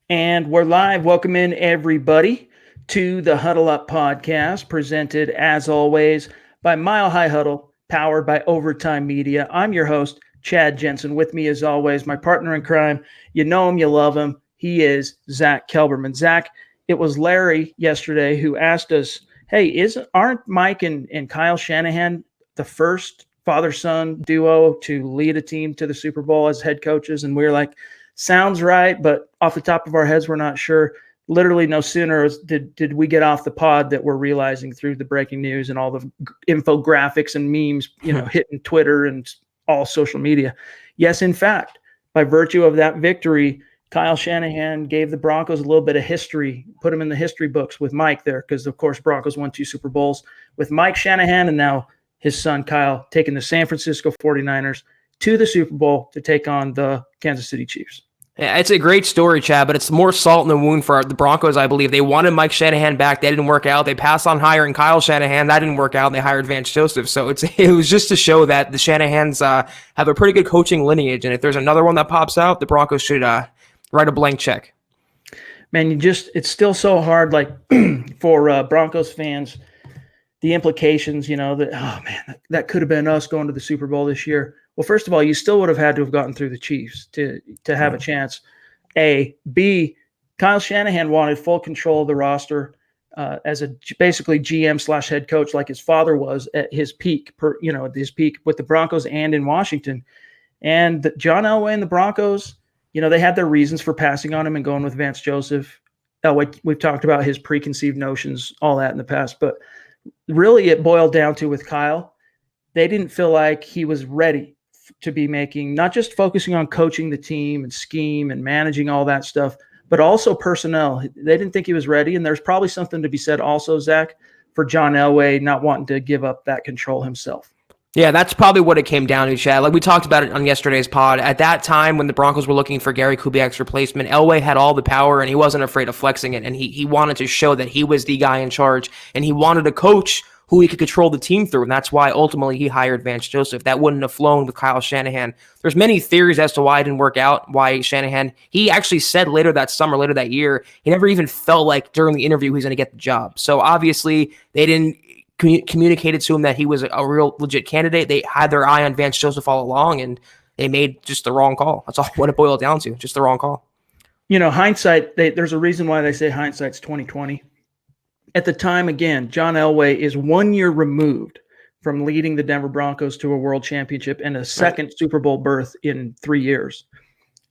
And we're live. Welcome in, everybody, to the Huddle Up podcast, presented, as always, by Mile High Huddle, powered by Overtime Media. I'm your host, Chad Jensen. With me, as always, my partner in crime. You know him, you love him. He is Zack Kelberman. Zack, it was Larry yesterday who asked us, hey, aren't Mike and Kyle Shanahan the first father-son duo to lead a team to the Super Bowl as head coaches? And we were like, sounds right, but off the top of our heads, we're not sure. Literally no sooner did we get off the pod that we're realizing through the breaking news and all the infographics and memes, hitting Twitter and all social media. Yes, in fact, by virtue of that victory, Kyle Shanahan gave the Broncos a little bit of history, put them in the history books with Mike there, because, of course, Broncos won 2 Super Bowls with Mike Shanahan, and now his son Kyle taking the San Francisco 49ers to the Super Bowl to take on the Kansas City Chiefs. Yeah, it's a great story, Chad, but it's more salt in the wound for the Broncos, I believe. They wanted Mike Shanahan back. That didn't work out. They passed on hiring Kyle Shanahan. That didn't work out. And they hired Vance Joseph. So it was just to show that the Shanahans have a pretty good coaching lineage. And if there's another one that pops out, the Broncos should write a blank check. Man, it's still so hard, like for Broncos fans, the implications, that could have been us going to the Super Bowl this year. Well, first of all, you still would have had to have gotten through the Chiefs to have a chance. A. B. Kyle Shanahan wanted full control of the roster as a basically GM / head coach, like his father was at his peak, with the Broncos and in Washington. And John Elway and the Broncos, they had their reasons for passing on him and going with Vance Joseph. Elway, we've talked about his preconceived notions, all that in the past, but really it boiled down to with Kyle, they didn't feel like he was ready to be making, not just focusing on coaching the team and scheme and managing all that stuff, but also personnel. They didn't think he was ready. And there's probably something to be said also, Zach, for John Elway not wanting to give up that control himself. Yeah, that's probably what it came down to, Chad. Like we talked about it on yesterday's pod. At that time, when the Broncos were looking for Gary Kubiak's replacement, Elway had all the power, and he wasn't afraid of flexing it. And he wanted to show that he was the guy in charge, and he wanted a coach who he could control the team through. And that's why ultimately he hired Vance Joseph. That wouldn't have flown with Kyle Shanahan. There's many theories as to why it didn't work out, why Shanahan, he actually said later that year, he never even felt like during the interview he was going to get the job. So obviously they didn't communicated to him that he was a real legit candidate. They had their eye on Vance Joseph all along, and they made just the wrong call. That's all what it boiled down to, just the wrong call. Hindsight, there's a reason why they say hindsight's 20/20. At the time, again, John Elway is 1 year removed from leading the Denver Broncos to a world championship and a second Super Bowl berth in 3 years.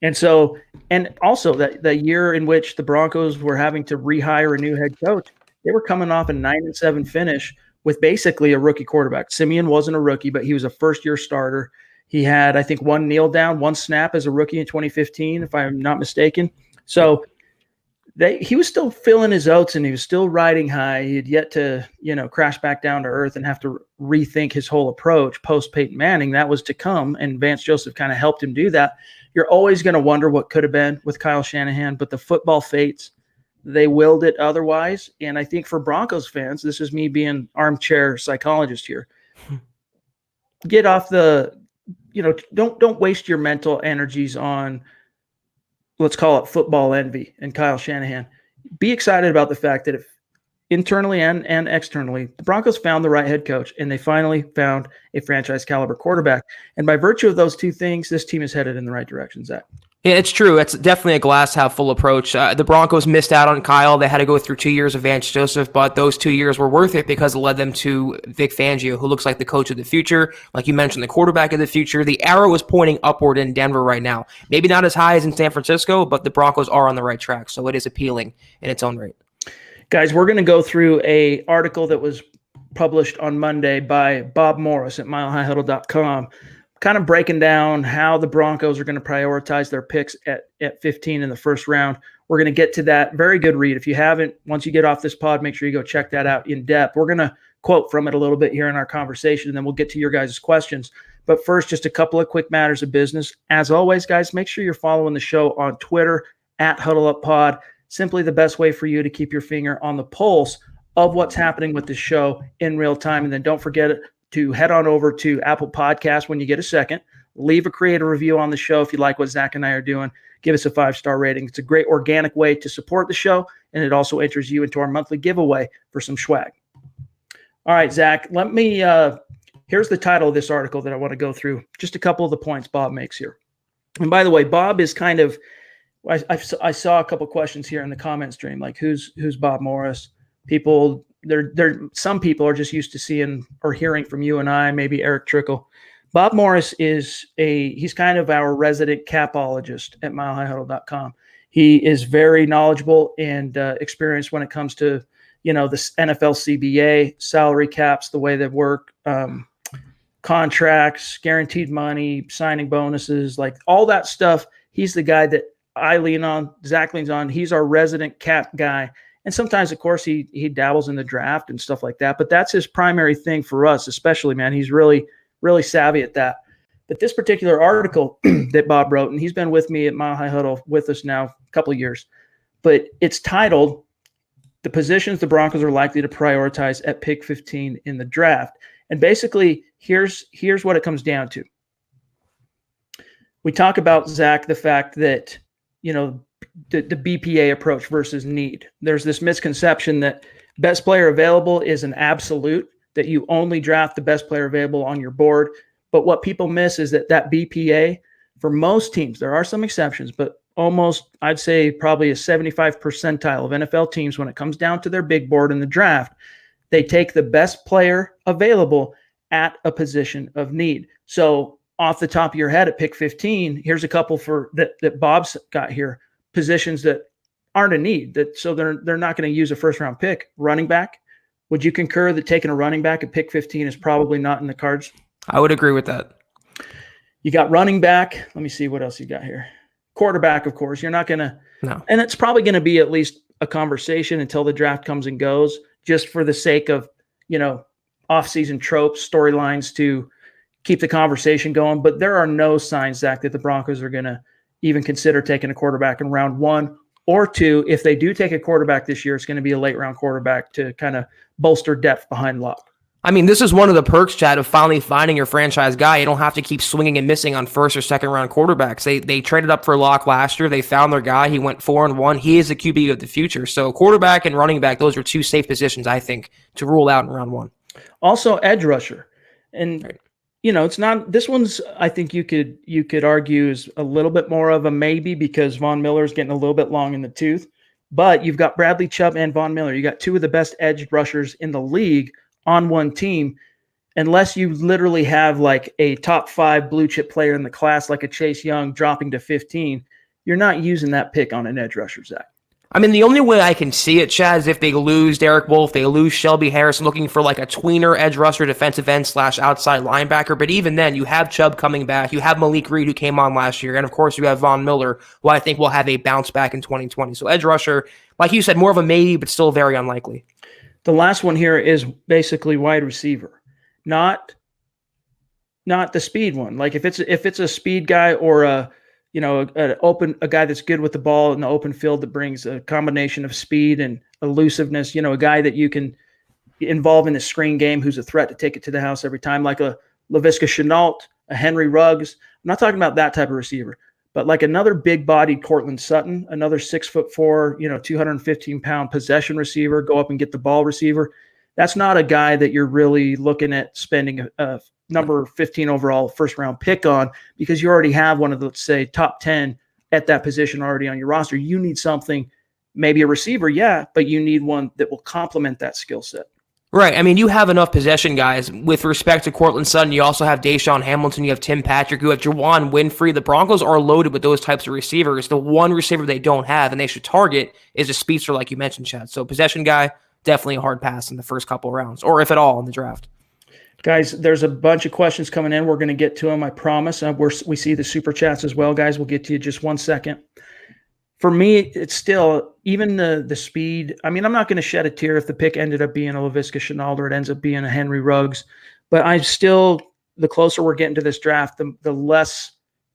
And so, and also that year in which the Broncos were having to rehire a new head coach, they were coming off a 9-7 finish with basically a rookie quarterback. Simeon wasn't a rookie, but he was a first-year starter. He had, I think, one kneel down, one snap as a rookie in 2015, if I'm not mistaken. So he was still filling his oats and he was still riding high. He had yet to, crash back down to earth and have to rethink his whole approach post Peyton Manning. That was to come, and Vance Joseph kind of helped him do that. You're always going to wonder what could have been with Kyle Shanahan, but the football fates, they willed it otherwise. And I think for Broncos fans, this is me being armchair psychologist here. Get off don't waste your mental energies on, let's call it football envy and Kyle Shanahan. Be excited about the fact that if internally and externally, the Broncos found the right head coach and they finally found a franchise caliber quarterback. And by virtue of those two things, this team is headed in the right direction, Zach. Yeah, it's true. It's definitely a glass half full approach. The Broncos missed out on Kyle. They had to go through 2 years of Vance Joseph, but those 2 years were worth it because it led them to Vic Fangio, who looks like the coach of the future. Like you mentioned, the quarterback of the future. The arrow is pointing upward in Denver right now. Maybe not as high as in San Francisco, but the Broncos are on the right track, so it is appealing in its own right. Guys, we're going to go through an article that was published on Monday by Bob Morris at milehighhuddle.com, kind of breaking down how the Broncos are going to prioritize their picks at 15 in the first round. We're going to get to that. Very good read. If you haven't, once you get off this pod, make sure you go check that out in depth. We're going to quote from it a little bit here in our conversation, and then we'll get to your guys' questions. But first, just a couple of quick matters of business. As always, guys, make sure you're following the show on Twitter at HuddleUpPod. Simply the best way for you to keep your finger on the pulse of what's happening with the show in real time. And then don't forget to head on over to Apple Podcasts when you get a second. leave a creative review on the show if you like what Zach and I are doing. Give us a 5-star rating. It's a great organic way to support the show, and it also enters you into our monthly giveaway for some swag. All right, Zach, let me here's the title of this article that I want to go through. Just a couple of the points Bob makes here. And by the way, Bob is kind of I saw a couple questions here in the comment stream, like who's Bob Morris? People, some people are just used to seeing or hearing from you and I, maybe Eric Trickle. Bob Morris he's kind of our resident capologist at milehighhuddle.com. He is very knowledgeable and experienced when it comes to, the NFL CBA, salary caps, the way they work, contracts, guaranteed money, signing bonuses, like all that stuff. He's the guy that I lean on, Zach leans on. He's our resident cap guy. And sometimes, of course, he dabbles in the draft and stuff like that. But that's his primary thing for us, especially, man. He's really, really savvy at that. But this particular article that Bob wrote, and he's been with me at Mile High Huddle with us now a couple of years, but it's titled, "The Positions the Broncos Are Likely to Prioritize at Pick 15 in the Draft." And basically, here's what it comes down to. We talk about, Zach, the fact that, the BPA approach versus need. There's this misconception that best player available is an absolute, that you only draft the best player available on your board. But what people miss is that BPA, for most teams, there are some exceptions, but almost, I'd say probably a 75 percentile of NFL teams, when it comes down to their big board in the draft, they take the best player available at a position of need. So off the top of your head at pick 15, here's a couple that Bob's got here, positions that aren't a need, so they're not going to use a first round pick. Running back. Would you concur that taking a running back at pick 15 is probably not in the cards? I would agree with that. You got running back. Let me see what else you got here. Quarterback, of course. You're not going to. No. And it's probably going to be at least a conversation until the draft comes and goes, just for the sake of, off-season tropes, storylines to keep the conversation going. But there are no signs, Zach, that the Broncos are going to even consider taking a quarterback in round 1 or 2. If they do take a quarterback this year, it's going to be a late-round quarterback to kind of bolster depth behind Locke. I mean, this is one of the perks, Chad, of finally finding your franchise guy. You don't have to keep swinging and missing on first or second round quarterbacks. They traded up for Locke last year. They found their guy. He went 4-1. He is the QB of the future. So quarterback and running back, those are two safe positions, I think, to rule out in round 1. Also, edge rusher. And, right. It's not – this one's, I think you could argue, is a little bit more of a maybe, because Von Miller's getting a little bit long in the tooth. But you've got Bradley Chubb and Von Miller. You got two of the best edge rushers in the league on one team. Unless you literally have like a top 5 blue chip player in the class, like a Chase Young dropping to 15, you're not using that pick on an edge rusher, Zach. I mean, the only way I can see it, Chad, is if they lose Derek Wolfe, they lose Shelby Harris, looking for like a tweener edge rusher, defensive end / outside linebacker. But even then, you have Chubb coming back. You have Malik Reed, who came on last year. And of course, you have Von Miller, who I think will have a bounce back in 2020. So edge rusher, like you said, more of a maybe, but still very unlikely. The last one here is basically wide receiver, not the speed one. Like if it's a speed guy or a guy that's good with the ball in the open field that brings a combination of speed and elusiveness, a guy that you can involve in the screen game who's a threat to take it to the house every time, like a Laviska Shenault, a Henry Ruggs. I'm not talking about that type of receiver, but like another big-bodied Cortland Sutton, another 6'4", 215-pound possession receiver, go up and get the ball receiver. That's not a guy that you're really looking at spending a number 15 overall first-round pick on, because you already have one of the, let's say, top 10 at that position already on your roster. You need something, maybe a receiver, yeah, but you need one that will complement that skill set. Right. I mean, you have enough possession guys. With respect to Cortland Sutton, you also have Deshaun Hamilton, you have Tim Patrick, you have Juwan Winfrey. The Broncos are loaded with those types of receivers. The one receiver they don't have and they should target is a speedster like you mentioned, Chad. So possession guy, definitely a hard pass in the first couple of rounds, or if at all in the draft. Guys, there's a bunch of questions coming in. We're going to get to them, I promise. We see the super chats as well, guys. We'll get to you just one second. For me, it's still, even the speed. I mean, I'm not going to shed a tear if the pick ended up being a Laviska Shenault or it ends up being a Henry Ruggs. But I'm still, the closer we're getting to this draft, the less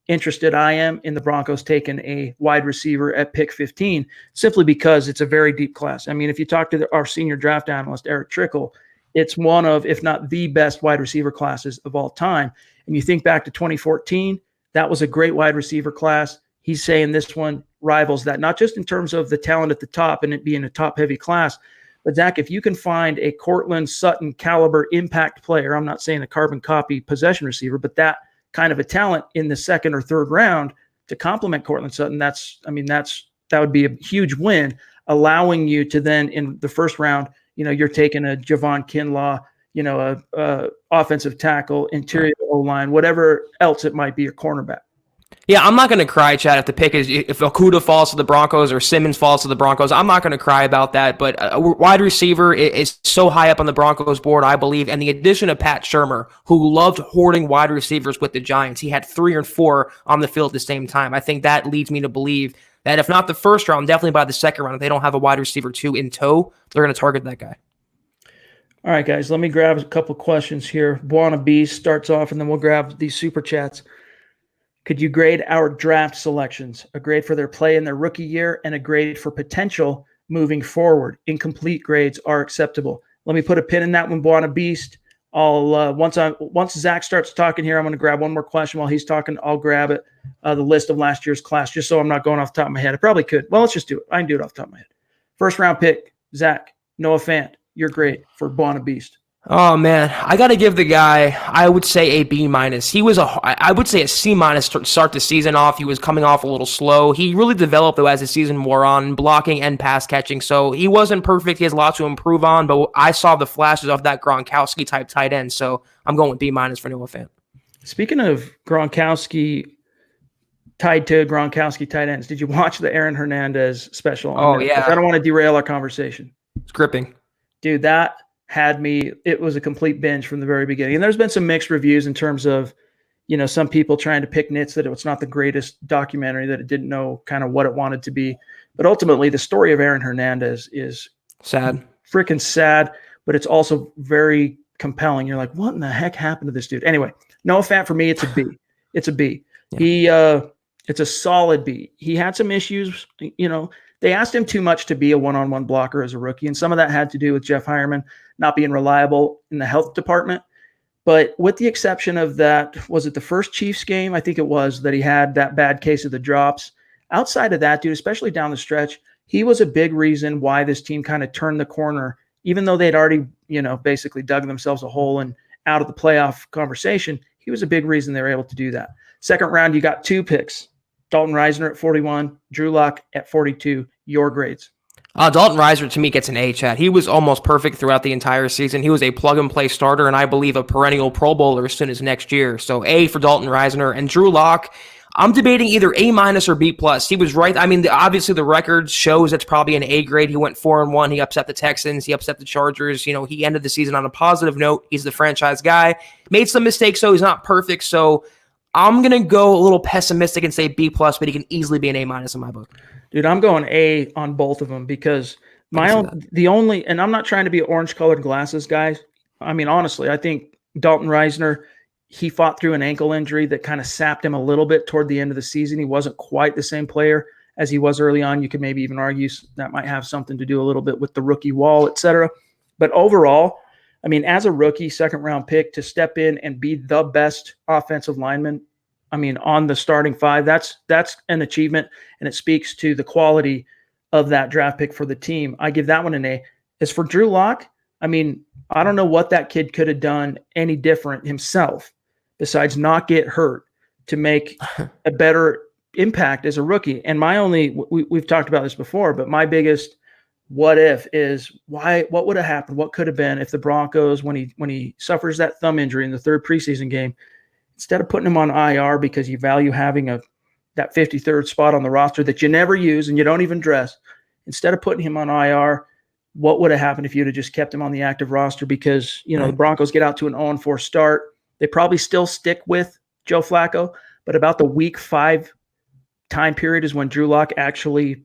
interested I am in the Broncos taking a wide receiver at pick 15, simply because it's a very deep class. I mean, if you talk to our senior draft analyst, Eric Trickle, it's one of, if not the best wide receiver classes of all time. And you think back to 2014, that was a great wide receiver class. He's saying this one rivals that, not just in terms of the talent at the top and it being a top-heavy class, but Zach, if you can find a Cortland Sutton caliber impact player, I'm not saying a carbon copy possession receiver, but that kind of a talent in the second or third round to complement Cortland Sutton, that would be a huge win, allowing you to then in the first round, you're taking a Javon Kinlaw, a offensive tackle, interior O-line, whatever else it might be, a cornerback. Yeah, I'm not going to cry, Chad, if Okudah falls to the Broncos or Simmons falls to the Broncos. I'm not going to cry about that, but a wide receiver is so high up on the Broncos board, I believe, and the addition of Pat Shurmur, who loved hoarding wide receivers with the Giants. He had 3 or 4 on the field at the same time. I think that leads me to believe that if not the first round, definitely by the second round, if they don't have a wide receiver 2 in tow, they're going to target that guy. All right, guys, let me grab a couple questions here. Buona Beast starts off, and then we'll grab these super chats. Could you grade our draft selections? A grade for their play in their rookie year and a grade for potential moving forward. Incomplete grades are acceptable. Let me put a pin in that one, Buona Beast. I'll once Zach starts talking here, I'm going to grab one more question while he's talking. I'll grab it, the list of last year's class, just so I'm not going off the top of my head. I probably could. Well, let's just do it. I can do it off the top of my head. First round pick, Zach, Noah Fant. Your grade for Buona Beast. Oh, man. I got to give the guy, I would say a B-. He was I would say a C- to start the season off. He was coming off a little slow. He really developed, though, as the season wore on, blocking and pass catching. So he wasn't perfect. He has a lot to improve on, but I saw the flashes of that Gronkowski-type tight end. So I'm going with B- for Noah Fant. Speaking of Gronkowski, tied to Gronkowski tight ends, did you watch the Aaron Hernandez special? Oh, yeah. I don't want to derail our conversation. It's gripping. Dude, that had me, it was a complete binge from the very beginning. And there's been some mixed reviews in terms of, some people trying to pick nits that it was not the greatest documentary, that it didn't know kind of what it wanted to be. But ultimately, the story of Aaron Hernandez is sad, freaking sad, but it's also very compelling. You're like, what in the heck happened to this dude? Anyway, Noah Fant, for me, it's a B. It's a B. Yeah. It's a solid B. He had some issues, They asked him too much to be a one-on-one blocker as a rookie, and some of that had to do with Jeff Hireman not being reliable in the health department. But with the exception of that, was it the first Chiefs game? I think it was, that he had that bad case of the drops. Outside of that, dude, especially down the stretch, he was a big reason why this team kind of turned the corner, even though they'd already, basically dug themselves a hole and out of the playoff conversation. He was a big reason they were able to do that. Second round, you got 2 picks. Dalton Risner at 41, Drew Lock at 42. Your grades. Dalton Risner, to me, gets an A, Chad. He was almost perfect throughout the entire season. He was a plug-and-play starter, and I believe a perennial Pro Bowler as soon as next year. So A for Dalton Risner. And Drew Lock, I'm debating either A- or B+. He was right. I mean, obviously the record shows it's probably an A grade. He went 4-1. He upset the Texans. He upset the Chargers. He ended the season on a positive note. He's the franchise guy. Made some mistakes, so he's not perfect. So I'm going to go a little pessimistic and say B+, but he can easily be an A- in my book. Dude, I'm going A on both of them because and I'm not trying to be orange-colored glasses, guys. I mean, honestly, I think Dalton Risner, he fought through an ankle injury that kind of sapped him a little bit toward the end of the season. He wasn't quite the same player as he was early on. You could maybe even argue that might have something to do a little bit with the rookie wall, et cetera. But overall, I mean, as a rookie, second-round pick, to step in and be the best offensive lineman, on the starting 5, that's an achievement, and it speaks to the quality of that draft pick for the team. I give that one an A. As for Drew Lock, I don't know what that kid could have done any different himself besides not get hurt to make a better impact as a rookie. And we've talked about this before, but my biggest what if is what would have happened? What could have been if the Broncos, when he suffers that thumb injury in the 3rd preseason game, instead of putting him on IR because you value having that 53rd spot on the roster that you never use and you don't even dress, instead of putting him on IR, what would have happened if you'd have just kept him on the active roster? Because, the Broncos get out to an 0-4 start. They probably still stick with Joe Flacco, but about the week 5 time period is when Drew Lock actually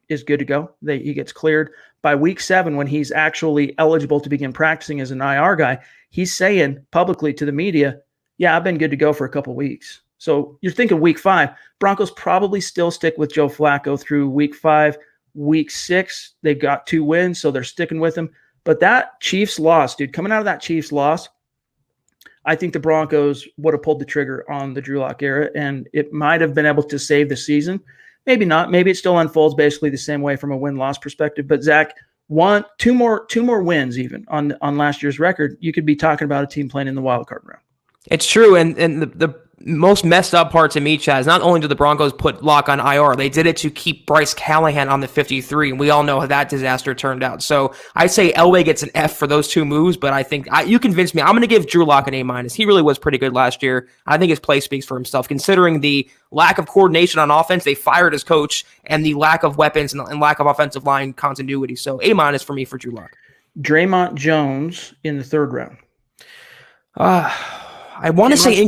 is good to go. He gets cleared. By week 7, when he's actually eligible to begin practicing as an IR guy, he's saying publicly to the media, yeah, I've been good to go for a couple weeks. So you're thinking week 5. Broncos probably still stick with Joe Flacco through week 5. Week 6, they got 2 wins, so they're sticking with him. But that Chiefs loss, dude, coming out of that Chiefs loss, I think the Broncos would have pulled the trigger on the Drew Lock era, and it might have been able to save the season. Maybe not. Maybe it still unfolds basically the same way from a win-loss perspective. But Zach, two more wins even on last year's record, you could be talking about a team playing in the wild card round. It's true, and the most messed up part to me, Chad, is not only did the Broncos put Locke on IR, they did it to keep Bryce Callahan on the 53, and we all know how that disaster turned out. So I say Elway gets an F for those two moves, but I think you convinced me. I'm going to give Drew Lock an A-. He really was pretty good last year. I think his play speaks for himself, considering the lack of coordination on offense. They fired his coach, and the lack of weapons and lack of offensive line continuity. So A- for me for Drew Lock. Draymond Jones in the third round. I want to say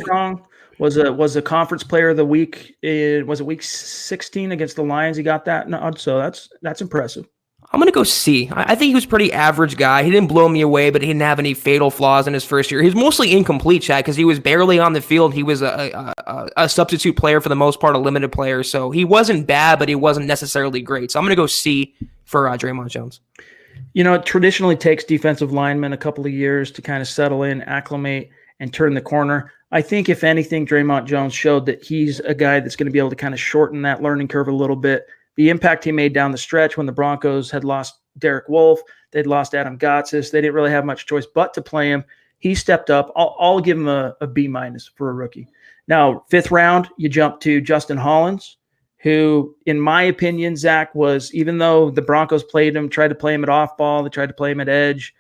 was a conference player of the week. Was it week 16 against the Lions? He got that nod, so that's impressive. I'm going to go C. I think he was a pretty average guy. He didn't blow me away, but he didn't have any fatal flaws in his first year. He was mostly incomplete, Chad, because he was barely on the field. He was a substitute player for the most part, a limited player. So he wasn't bad, but he wasn't necessarily great. So I'm going to go C for Draymond Jones. It traditionally takes defensive linemen a couple of years to kind of settle in, acclimate, and turn the corner. I think, if anything, Draymond Jones showed that he's a guy that's going to be able to kind of shorten that learning curve a little bit. The impact he made down the stretch when the Broncos had lost Derek Wolfe, they'd lost Adam Gotsis, they didn't really have much choice but to play him. He stepped up. I'll give him a B- for a rookie. Now, fifth round, you jump to Justin Hollins, who, in my opinion, Zach, was, even though the Broncos played him, tried to play him at off ball, they tried to play him at edge,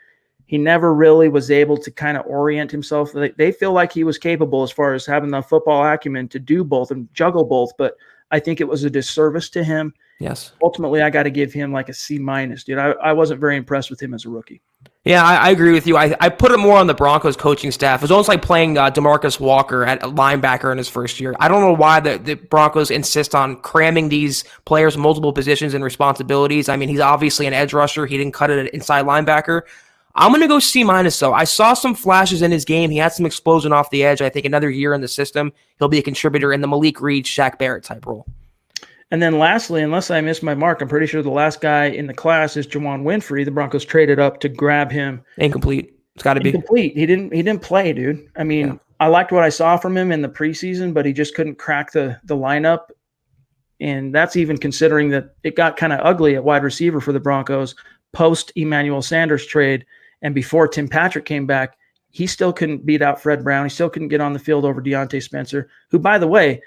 he never really was able to kind of orient himself. They feel like he was capable as far as having the football acumen to do both and juggle both, but I think it was a disservice to him. Yes. Ultimately, I got to give him like a C-, dude. I wasn't very impressed with him as a rookie. Yeah, I agree with you. I put it more on the Broncos coaching staff. It was almost like playing DeMarcus Walker at linebacker in his first year. I don't know why the Broncos insist on cramming these players multiple positions and responsibilities. I mean, he's obviously an edge rusher. He didn't cut it at inside linebacker. I'm going to go C-, though. I saw some flashes in his game. He had some explosion off the edge. I think another year in the system, he'll be a contributor in the Malik Reed, Shaq Barrett type role. And then lastly, unless I missed my mark, I'm pretty sure the last guy in the class is Juwan Winfrey. The Broncos traded up to grab him. Incomplete. It's got to be. Incomplete. He didn't play, dude. I mean, yeah. I liked what I saw from him in the preseason, but he just couldn't crack the lineup. And that's even considering that it got kind of ugly at wide receiver for the Broncos post Emmanuel Sanders trade. And before Tim Patrick came back, he still couldn't beat out Fred Brown. He still couldn't get on the field over Deontay Spencer, who, by the way,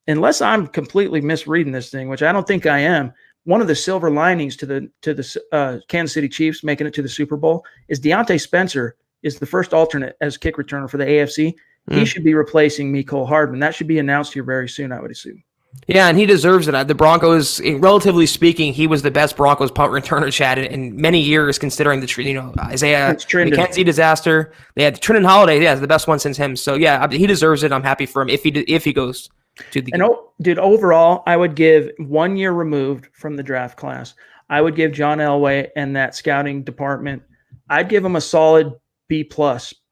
unless I'm completely misreading this thing, which I don't think I am, one of the silver linings to the Kansas City Chiefs making it to the Super Bowl is Deontay Spencer is the first alternate as kick returner for the AFC. He should be replacing Mecole Hardman. That should be announced here very soon, I would assume. Yeah, and he deserves it. The Broncos, relatively speaking, he was the best Broncos punt returner, Chad, in many years, considering the Isaiah McKenzie disaster. They had Trindon Holiday, the best one since him. So yeah, he deserves it. I'm happy for him if he goes to the. And dude, overall, I would give 1 year removed from the draft class. I would give John Elway and that scouting department. I'd give him a solid B+.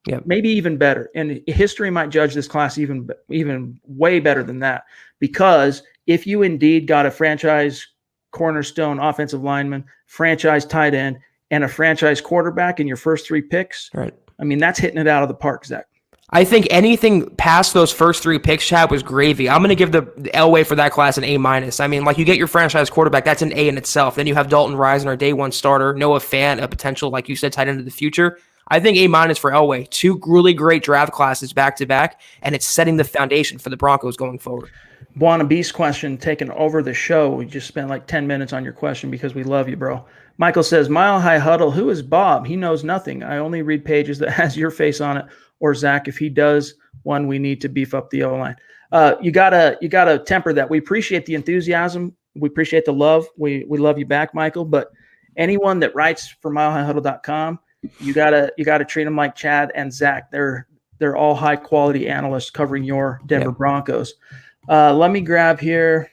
Yep. Maybe even better. And history might judge this class even way better than that. Because if you indeed got a franchise cornerstone offensive lineman, franchise tight end, and a franchise quarterback in your first 3 picks, right? I mean, that's hitting it out of the park, Zach. I think anything past those first 3 picks, Chad, was gravy. I'm going to give the Elway for that class an A-. I mean, like, you get your franchise quarterback, that's an A in itself. Then you have Dalton Risner, day 1 starter, Noah Fant, a potential, like you said, tight end of the future. I think A- for Elway. 2 really great draft classes back-to-back, and it's setting the foundation for the Broncos going forward. Buona Beast question taken over the show. We just spent like 10 minutes on your question because we love you, bro. Michael says, Mile High Huddle, who is Bob? He knows nothing. I only read pages that has your face on it. Or Zach, if he does one, we need to beef up the O-line. You gotta temper that. We appreciate the enthusiasm. We appreciate the love. We love you back, Michael. But anyone that writes for milehighhuddle.com, you gotta treat them like Chad and Zach. They're all high quality analysts covering your Denver Broncos. Let me grab here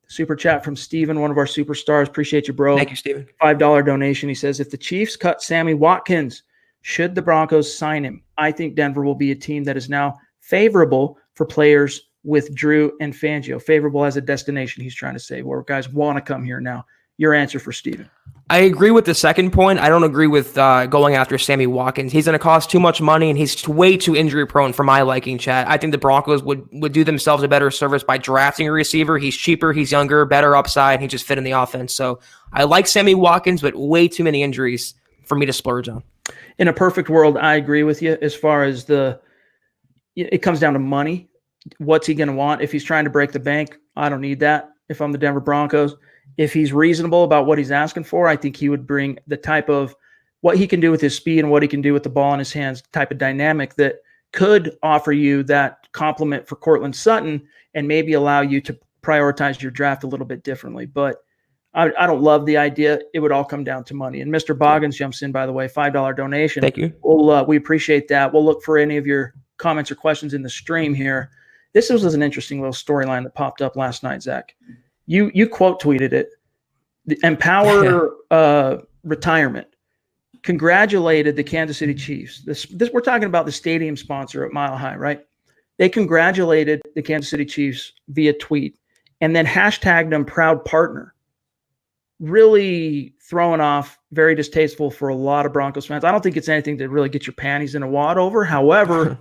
super chat from Steven, one of our superstars. Appreciate you, bro. Thank you, Steven. $5 donation. He says, if the Chiefs cut Sammy Watkins, should the Broncos sign him? I think Denver will be a team that is now favorable for players with Drew and Fangio. Favorable as a destination, he's trying to say, where guys want to come here now. Your answer for Steven. I agree with the second point. I don't agree with going after Sammy Watkins. He's going to cost too much money, and he's way too injury prone for my liking, Chad. I think the Broncos would do themselves a better service by drafting a receiver. He's cheaper, he's younger, better upside, he just fit in the offense. So I like Sammy Watkins, but way too many injuries for me to splurge on. In a perfect world, I agree with you as far as it comes down to money. What's he going to want? If he's trying to break the bank, I don't need that if I'm the Denver Broncos. If he's reasonable about what he's asking for, I think he would bring the type of what he can do with his speed and what he can do with the ball in his hands type of dynamic that could offer you that compliment for Cortland Sutton and maybe allow you to prioritize your draft a little bit differently. But I don't love the idea. It would all come down to money. And Mr. Boggins jumps in, by the way, $5 donation. Thank you. We appreciate that. We'll look for any of your comments or questions in the stream here. This was an interesting little storyline that popped up last night, Zach. You quote tweeted it. The Empower Retirement congratulated the Kansas City Chiefs. This we're talking about the stadium sponsor at Mile High, right? They congratulated the Kansas City Chiefs via tweet and then hashtagged them proud partner. Really throwing off, very distasteful for a lot of Broncos fans. I don't think it's anything to really get your panties in a wad over. However,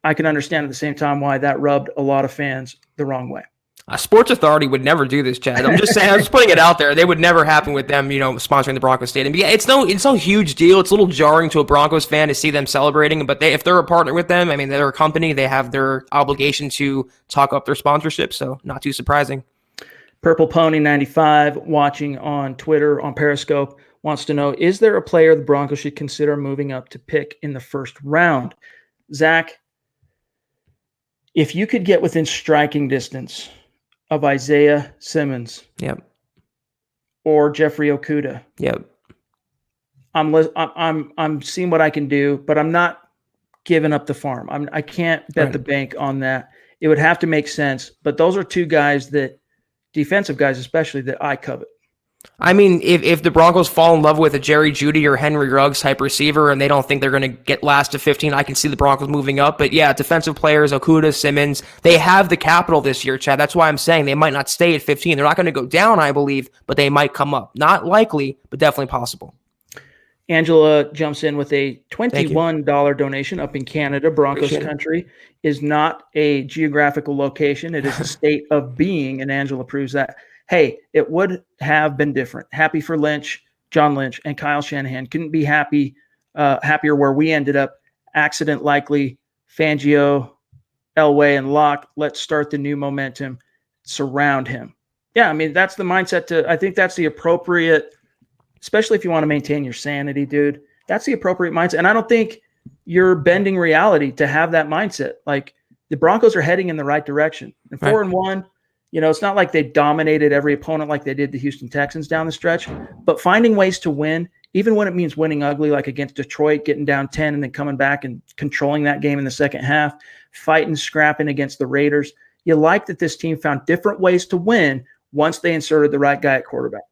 I can understand at the same time why that rubbed a lot of fans the wrong way. Sports Authority would never do this, Chad. I'm just saying, I'm just putting it out there. They would never happen with them, sponsoring the Broncos Stadium. But yeah, it's no huge deal. It's a little jarring to a Broncos fan to see them celebrating, but if they're a partner with them, I mean, they're a company. They have their obligation to talk up their sponsorship, so not too surprising. Purple Pony 95 watching on Twitter on Periscope wants to know, is there a player the Broncos should consider moving up to pick in the first round? Zach, if you could get within striking distance of Isaiah Simmons, yep, or Jeffrey Okudah, yep, I'm seeing what I can do, but I'm not giving up the farm. I can't bet the bank on that. It would have to make sense, but those are two guys defensive guys especially, that I covet. I mean, if the Broncos fall in love with a Jerry Jeudy or Henry Ruggs type receiver and they don't think they're going to get last to 15, I can see the Broncos moving up. But yeah, defensive players, Okudah, Simmons, they have the capital this year, Chad. That's why I'm saying they might not stay at 15. They're not going to go down, I believe, but they might come up. Not likely, but definitely possible. Angela jumps in with a $21 donation up in Canada. Broncos country is not a geographical location. It is a state of being, and Angela proves that. Hey, it would have been different. Happy for Lynch, John Lynch, and Kyle Shanahan. Couldn't be happier where we ended up. Accident likely. Fangio, Elway, and Locke. Let's start the new momentum. Surround him. Yeah, I mean, that's the mindset I think that's the appropriate, especially if you want to maintain your sanity, dude. That's the appropriate mindset. And I don't think you're bending reality to have that mindset. Like, the Broncos are heading in the right direction. And 4-1, it's not like they dominated every opponent like they did the Houston Texans down the stretch, but finding ways to win, even when it means winning ugly, like against Detroit, getting down 10 and then coming back and controlling that game in the second half, fighting, scrapping against the Raiders. You like that this team found different ways to win once they inserted the right guy at quarterback.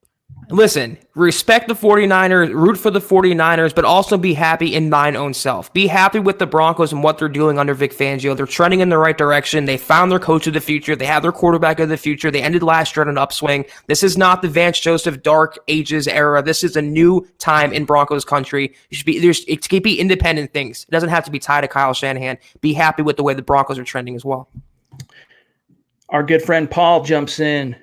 Listen, respect the 49ers, root for the 49ers, but also be happy in thine own self. Be happy with the Broncos and what they're doing under Vic Fangio. They're trending in the right direction. They found their coach of the future. They have their quarterback of the future. They ended last year on an upswing. This is not the Vance Joseph Dark Ages era. This is a new time in Broncos country. It can be independent things. It doesn't have to be tied to Kyle Shanahan. Be happy with the way the Broncos are trending as well. Our good friend Paul jumps in.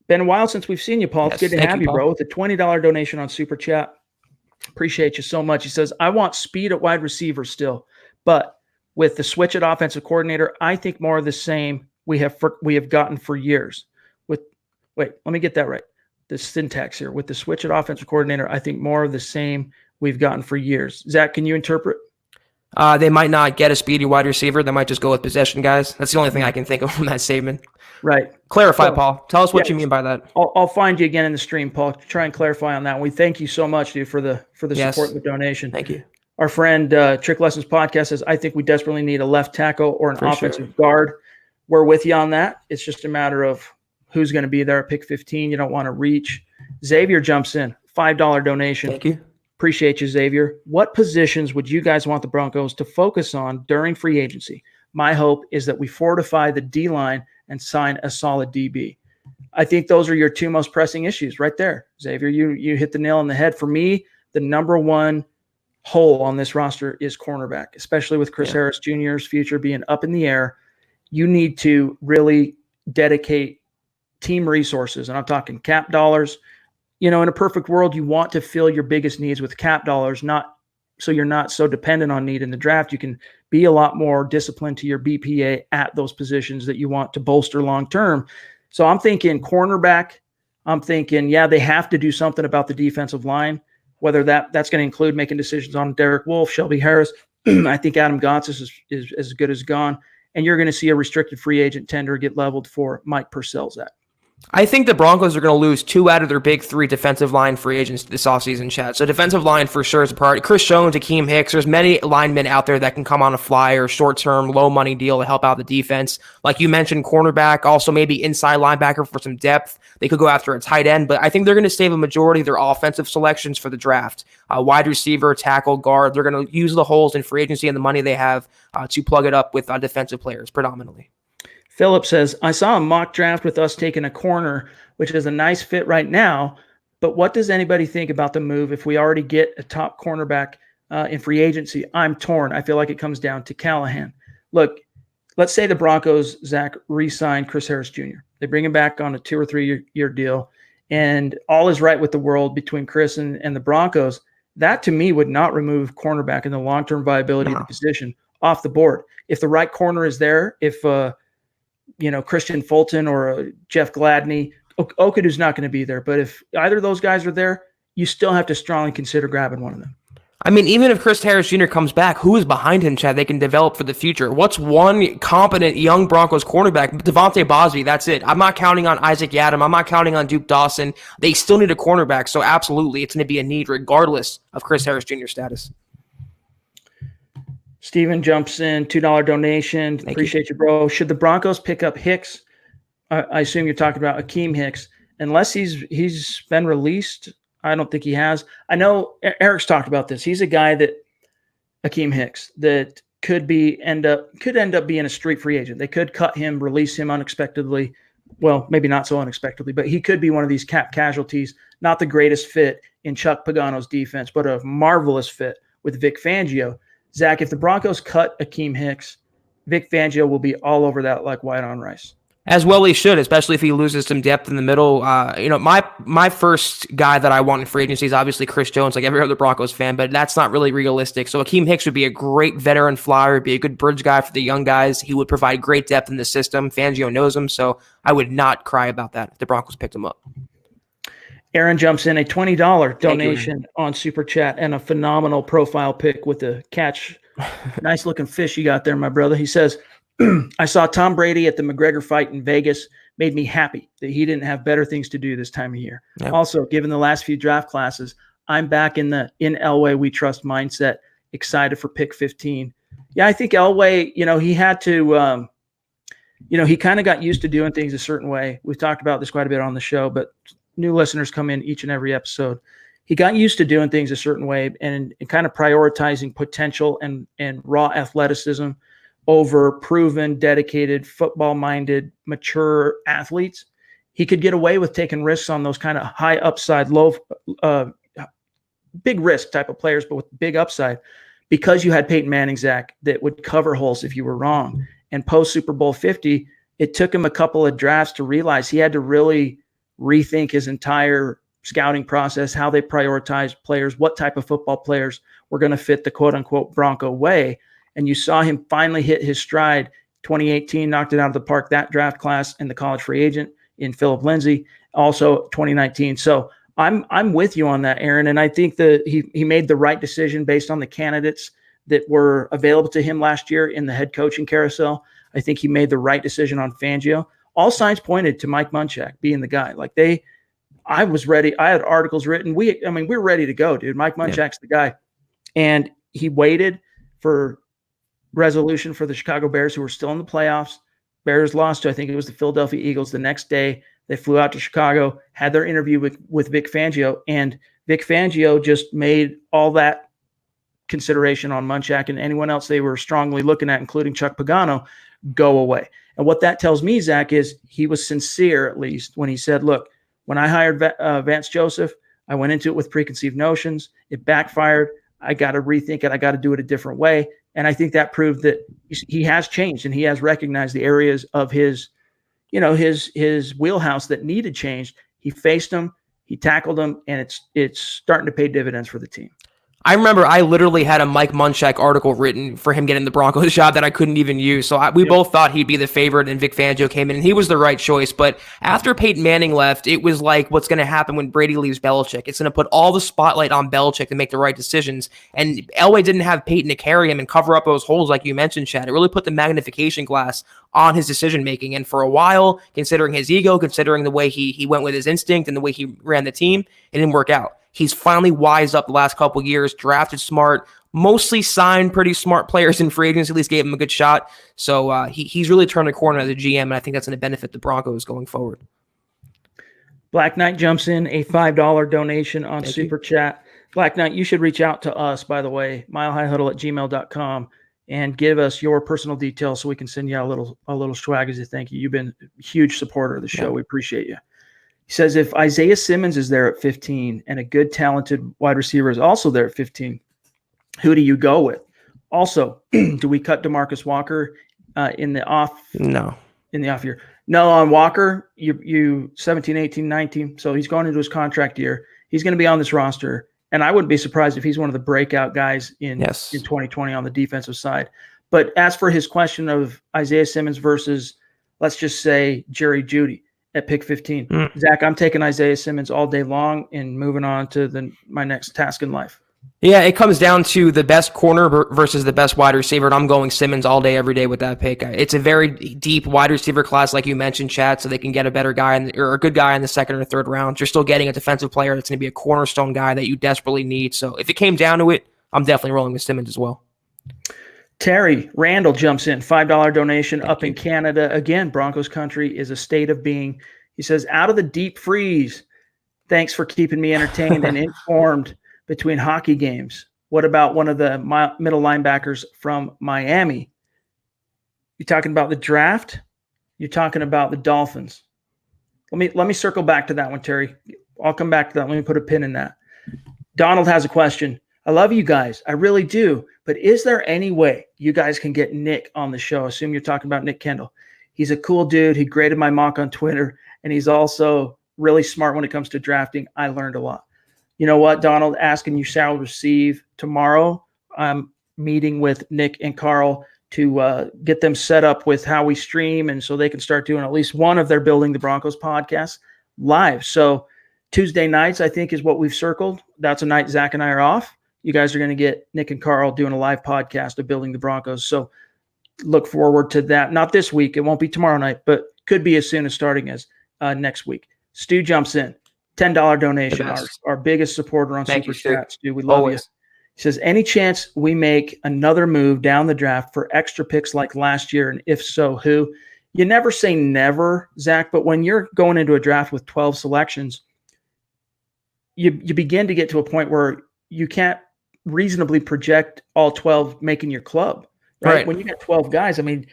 Been a while since we've seen you, Paul. It's good to have you, bro. With a $20 donation on Super Chat. Appreciate you so much. He says, I want speed at wide receiver still, but with the switch at offensive coordinator, I think more of the same we have gotten for years. Let me get that right. The syntax here. With the switch at offensive coordinator, I think more of the same we've gotten for years. Zach, can you interpret? They might not get a speedy wide receiver. They might just go with possession guys. That's the only thing I can think of from that statement. Right. Clarify, Paul. Tell us what you mean by that. I'll find you again in the stream, Paul, to try and clarify on that. We thank you so much, dude, for the support and the donation. Thank you. Our friend Trick Lessons Podcast says, I think we desperately need a left tackle or an offensive guard. We're with you on that. It's just a matter of who's going to be there at pick 15. You don't want to reach. Xavier jumps in, $5 donation. Thank you. Appreciate you, Xavier. What positions would you guys want the Broncos to focus on during free agency? My hope is that we fortify the D-line and sign a solid DB. I think those are your two most pressing issues right there. Xavier, you hit the nail on the head. For me, the number one hole on this roster is cornerback, especially with Chris Harris Jr.'s future being up in the air. You need to really dedicate team resources, and I'm talking cap dollars. In a perfect world, you want to fill your biggest needs with cap dollars, not so you're not so dependent on need in the draft. You can be a lot more disciplined to your BPA at those positions that you want to bolster long term. So I'm thinking cornerback. I'm thinking, they have to do something about the defensive line, whether that's going to include making decisions on Derek Wolfe, Shelby Harris. I think Adam Gotts is as good as gone. And you're going to see a restricted free agent tender get leveled for Mike Purcell's at. I think the Broncos are going to lose 2 out of their big 3 defensive line free agents this offseason, Chad. So defensive line for sure is a priority. Chris Jones, Akeem Hicks, there's many linemen out there that can come on a flyer, short-term, low-money deal to help out the defense. Like you mentioned, cornerback, also maybe inside linebacker for some depth. They could go after a tight end, but I think they're going to save a majority of their offensive selections for the draft. Wide receiver, tackle, guard, they're going to use the holes in free agency and the money they have to plug it up with defensive players predominantly. Philip says, I saw a mock draft with us taking a corner, which is a nice fit right now. But what does anybody think about the move if we already get a top cornerback in free agency? I'm torn. I feel like it comes down to Callahan. Look, let's say the Broncos, Zach, re-sign Chris Harris Jr. They bring him back on a 2 or 3 year deal, and all is right with the world between Chris and the Broncos. That, to me, would not remove cornerback and the long-term viability of the position off the board. If the right corner is there, if Christian Fulton or Jeff Gladney, Okadu's not going to be there. But if either of those guys are there, you still have to strongly consider grabbing one of them. I mean, even if Chris Harris Jr. comes back, who is behind him, Chad, they can develop for the future? What's one competent young Broncos cornerback? Devontae Bosby, that's it. I'm not counting on Isaac Yiadom. I'm not counting on Duke Dawson. They still need a cornerback, so absolutely, it's going to be a need regardless of Chris Harris Jr. status. Steven jumps in, $2 donation. Appreciate you, bro. Should the Broncos pick up Hicks? I assume you're talking about Akeem Hicks. Unless he's been released, I don't think he has. I know Eric's talked about this. He's a guy that Akeem Hicks that could end up being a street free agent. They could cut him, release him unexpectedly. Well, maybe not so unexpectedly, but he could be one of these cap casualties. Not the greatest fit in Chuck Pagano's defense, but a marvelous fit with Vic Fangio. Zach, if the Broncos cut Akeem Hicks, Vic Fangio will be all over that like white on rice. As well he should, especially if he loses some depth in the middle. My first guy that I want in free agency is obviously Chris Jones, like every other Broncos fan, but that's not really realistic. So Akeem Hicks would be a great veteran flyer, be a good bridge guy for the young guys. He would provide great depth in the system. Fangio knows him, so I would not cry about that if the Broncos picked him up. Aaron jumps in, a $20 donation on Super Chat and a phenomenal profile pic with a catch. Nice looking fish you got there, my brother. He says, I saw Tom Brady at the McGregor fight in Vegas. Made me happy that he didn't have better things to do this time of year. Yep. Also, given the last few draft classes, I'm back in Elway we trust mindset, excited for pick 15. Yeah, I think Elway, he had to, he kind of got used to doing things a certain way. We've talked about this quite a bit on the show, but new listeners come in each and every episode. He got used to doing things a certain way and kind of prioritizing potential and raw athleticism over proven, dedicated, football-minded, mature athletes. He could get away with taking risks on those kind of high upside, big risk type of players, but with big upside, because you had Peyton Manning, Zach, that would cover holes if you were wrong. And post Super Bowl 50, it took him a couple of drafts to realize he had to really rethink his entire scouting process, how they prioritize players, what type of football players were going to fit the quote-unquote Bronco way. And you saw him finally hit his stride. 2018 knocked it out of the park, that draft class, and the college free agent in Phillip Lindsay, also 2019. So I'm with you on that, Aaron, and I think that he made the right decision based on the candidates that were available to him last year in the head coaching carousel. I think he made the right decision on Fangio. All signs pointed to Mike Munchak being the guy. I was ready. I had articles written. We're ready to go, dude. Mike Munchak's the guy. And he waited for resolution for the Chicago Bears, who were still in the playoffs. Bears lost to, I think it was the Philadelphia Eagles. The next day, they flew out to Chicago, had their interview with Vic Fangio, and Vic Fangio just made all that consideration on Munchak and anyone else they were strongly looking at, including Chuck Pagano, go away. And what that tells me, Zach, is he was sincere, at least, when he said, look, when I hired Vance Joseph, I went into it with preconceived notions. It backfired. I got to rethink it. I got to do it a different way. And I think that proved that he has changed, and he has recognized the areas of his wheelhouse that needed changed. He faced them, he tackled them, and it's starting to pay dividends for the team. I remember I literally had a Mike Munchak article written for him getting the Broncos job that I couldn't even use. So we both thought he'd be the favorite, and Vic Fangio came in, and he was the right choice. But after Peyton Manning left, it was like what's going to happen when Brady leaves Belichick. It's going to put all the spotlight on Belichick to make the right decisions. And Elway didn't have Peyton to carry him and cover up those holes like you mentioned, Chad. It really put the magnification glass on his decision-making. And for a while, considering his ego, considering the way he went with his instinct and the way he ran the team, it didn't work out. He's finally wised up the last couple of years, drafted smart, mostly signed pretty smart players in free agency, at least gave him a good shot. So he's really turned a corner as a GM, and I think that's going to benefit the Broncos going forward. Black Knight jumps in a $5 donation on Super Chat. Black Knight, you should reach out to us, by the way, milehighhuddle@gmail.com, and give us your personal details so we can send you a little swag as a thank you. You've been a huge supporter of the show. We appreciate you. He says, if Isaiah Simmons is there at 15 and a good, talented wide receiver is also there at 15, who do you go with? Also, do we cut DeMarcus Walker in the off? No. In the off year? No, on Walker, you 17, 18, 19. So he's going into his contract year. He's going to be on this roster. And I wouldn't be surprised if he's one of the breakout guys in 2020 on the defensive side. But as for his question of Isaiah Simmons versus, let's just say, Jerry Jeudy at pick 15. Zach, I'm taking Isaiah Simmons all day long and moving on to my next task in life. Yeah, it comes down to the best corner versus the best wide receiver, and I'm going Simmons all day, every day with that pick. It's a very deep wide receiver class, like you mentioned, Chad, so they can get a better guy or a good guy in the second or third round. You're still getting a defensive player that's going to be a cornerstone guy that you desperately need. So if it came down to it, I'm definitely rolling with Simmons as well. Terry Randall jumps in, $5 donation up in Canada. Again, Broncos country is a state of being. He says, out of the deep freeze, thanks for keeping me entertained and informed between hockey games. What about one of the middle linebackers from Miami? You talking about the draft? You're talking about the Dolphins. Let me circle back to that one, Terry. I'll come back to that. Let me put a pin in that. Donald has a question. I love you guys. I really do. But is there any way you guys can get Nick on the show? Assume you're talking about Nick Kendall. He's a cool dude. He graded my mock on Twitter, and he's also really smart when it comes to drafting. I learned a lot. You know what, Donald? Ask and you shall receive. Tomorrow, I'm meeting with Nick and Carl to get them set up with how we stream, and so they can start doing at least one of their Building the Broncos podcasts live. So Tuesday nights, I think, is what we've circled. That's a night Zach and I are off. You guys are going to get Nick and Carl doing a live podcast of Building the Broncos. So look forward to that. Not this week. It won't be tomorrow night, but could be as soon as starting as next week. Stu jumps in. $10 donation. Our biggest supporter on Super Chat. Stu, we love you. He says, any chance we make another move down the draft for extra picks like last year? And if so, who? You never say never, Zach, but when you're going into a draft with 12 selections, you begin to get to a point where you can't reasonably project all 12 making your club, right? When you got 12 guys, I mean,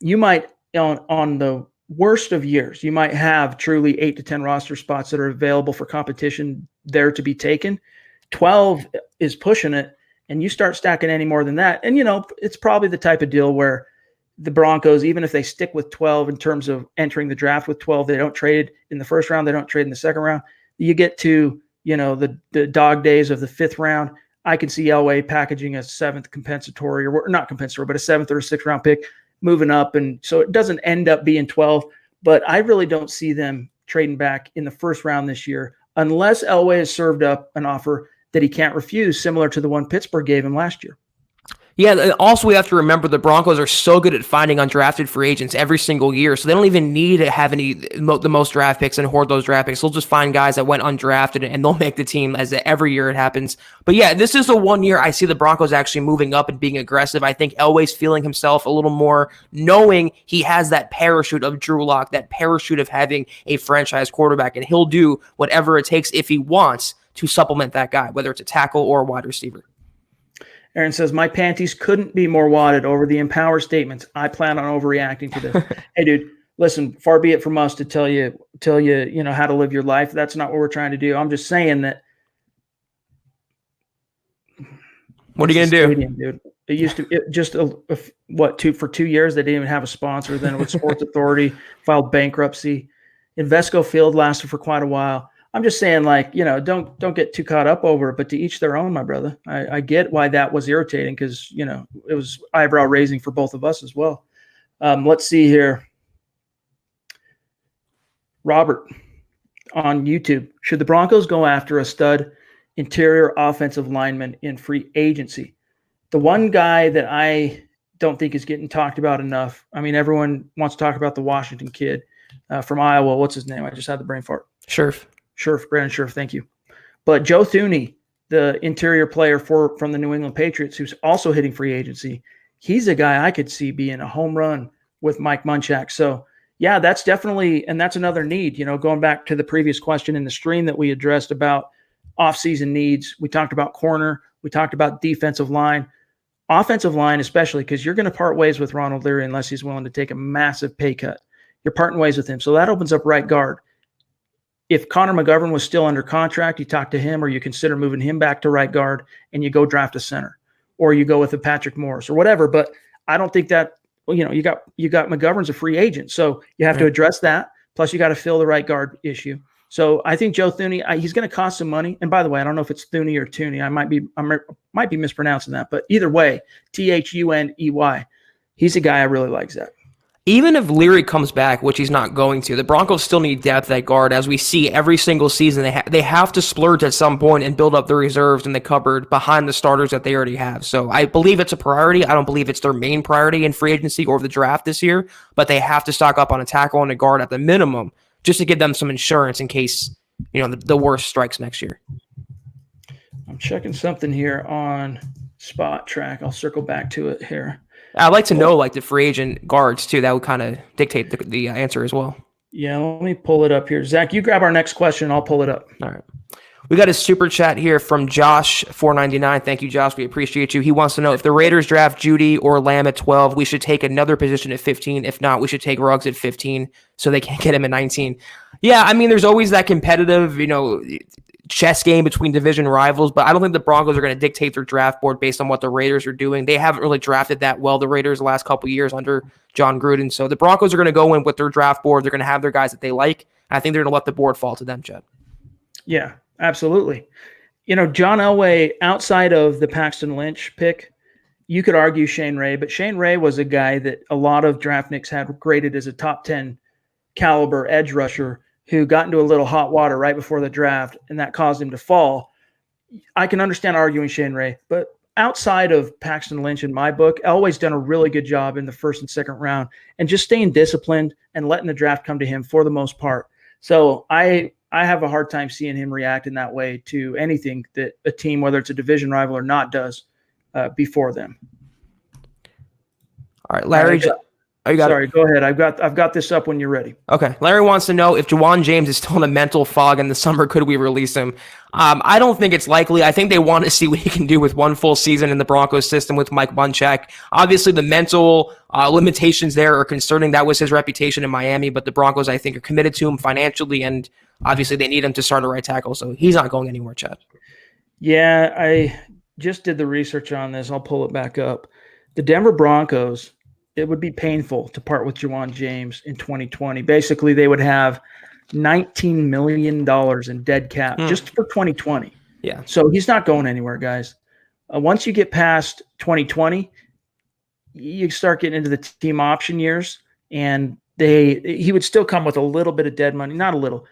you might, on the worst of years, you might have truly 8 to 10 roster spots that are available for competition there to be taken. 12 is pushing it, and you start stacking any more than that. And, it's probably the type of deal where the Broncos, even if they stick with 12 in terms of entering the draft with 12, they don't trade in the first round, they don't trade in the second round. You get to, the dog days of the fifth round. I can see Elway packaging a seventh compensatory, or not compensatory, but a seventh or a sixth round pick moving up. And so it doesn't end up being 12, but I really don't see them trading back in the first round this year unless Elway has served up an offer that he can't refuse, similar to the one Pittsburgh gave him last year. Yeah, also we have to remember the Broncos are so good at finding undrafted free agents every single year, so they don't even need to have the most draft picks and hoard those draft picks. They'll just find guys that went undrafted, and they'll make the team as every year it happens. But yeah, this is the one year I see the Broncos actually moving up and being aggressive. I think Elway's feeling himself a little more, knowing he has that parachute of Drew Lock, that parachute of having a franchise quarterback, and he'll do whatever it takes if he wants to supplement that guy, whether it's a tackle or a wide receiver. Aaron says, my panties couldn't be more wadded over the empower statements. I plan on overreacting to this. Hey, dude, listen, far be it from us to tell you, how to live your life. That's not what we're trying to do. I'm just saying that. What are you going to do? Dude. It used to, for 2 years, they didn't even have a sponsor. Then it was Sports Authority, filed bankruptcy. Invesco Field lasted for quite a while. I'm just saying, don't get too caught up over it, but to each their own, my brother. I get why that was irritating because, it was eyebrow raising for both of us as well. Let's see here. Robert on YouTube. Should the Broncos go after a stud interior offensive lineman in free agency? The one guy that I don't think is getting talked about enough. I mean, everyone wants to talk about the Washington kid from Iowa. What's his name? I just had the brain fart. Scherf, Brandon Scherf. Thank you. But Joe Thuney, the interior player from the New England Patriots, who's also hitting free agency, he's a guy I could see being a home run with Mike Munchak. So, yeah, that's definitely – and that's another need. Going back to the previous question in the stream that we addressed about offseason needs, we talked about corner. We talked about defensive line. Offensive line especially, because you're going to part ways with Ronald Leary unless he's willing to take a massive pay cut. You're parting ways with him. So that opens up right guard. If Connor McGovern was still under contract, you talk to him or you consider moving him back to right guard and you go draft a center or you go with a Patrick Morris or whatever. But I don't think that, you got McGovern's a free agent. So you have to address that. Plus you got to fill the right guard issue. So I think Joe Thuney, he's going to cost some money. And by the way, I don't know if it's Thuney or Tooney. I might be mispronouncing that, but either way, Thuney. He's a guy I really like, Zach. Even if Leary comes back, which he's not going to, the Broncos still need depth at guard. As we see every single season, they have to splurge at some point and build up the reserves in the cupboard behind the starters that they already have. So I believe it's a priority. I don't believe it's their main priority in free agency or the draft this year, but they have to stock up on a tackle and a guard at the minimum, just to give them some insurance in case, the worst strikes next year. I'm checking something here on Spot Track. I'll circle back to it here. I'd like to know, the free agent guards, too. That would kind of dictate the answer as well. Yeah, let me pull it up here. Zach, you grab our next question. I'll pull it up. All right. We got a super chat here from Josh499. Thank you, Josh. We appreciate you. He wants to know if the Raiders draft Judy or Lamb at 12, we should take another position at 15. If not, we should take Ruggs at 15 so they can't get him at 19. Yeah, I mean, there's always that competitive, chess game between division rivals, but I don't think the Broncos are going to dictate their draft board based on what the Raiders are doing. They haven't really drafted that well, the Raiders, the last couple of years under John Gruden. So the Broncos are going to go in with their draft board. They're going to have their guys that they like. I think they're going to let the board fall to them, Chad. Yeah, absolutely. John Elway, outside of the Paxton Lynch pick, you could argue Shane Ray, but Shane Ray was a guy that a lot of draftniks had graded as a top 10 caliber edge rusher who got into a little hot water right before the draft, and that caused him to fall. I can understand arguing Shane Ray, but outside of Paxton Lynch, in my book, Elway's done a really good job in the first and second round and just staying disciplined and letting the draft come to him for the most part. So I have a hard time seeing him react in that way to anything that a team, whether it's a division rival or not, does before them. All right, Larry. Sorry, go ahead. I've got this up when you're ready. Okay. Larry wants to know if Juwan James is still in a mental fog in the summer, could we release him? I don't think it's likely. I think they want to see what he can do with one full season in the Broncos system with Mike Munchak. Obviously, the mental limitations there are concerning. That was his reputation in Miami, but the Broncos, I think, are committed to him financially, and obviously they need him to start a right tackle, so he's not going anywhere, Chad. Yeah, I just did the research on this. I'll pull it back up. The Denver Broncos, it would be painful to part with Juwan James in 2020. Basically, they would have $19 million in dead cap just for 2020. Yeah. So he's not going anywhere, guys. Once you get past 2020, you start getting into the team option years, and he would still come with a little bit of dead money, not a little.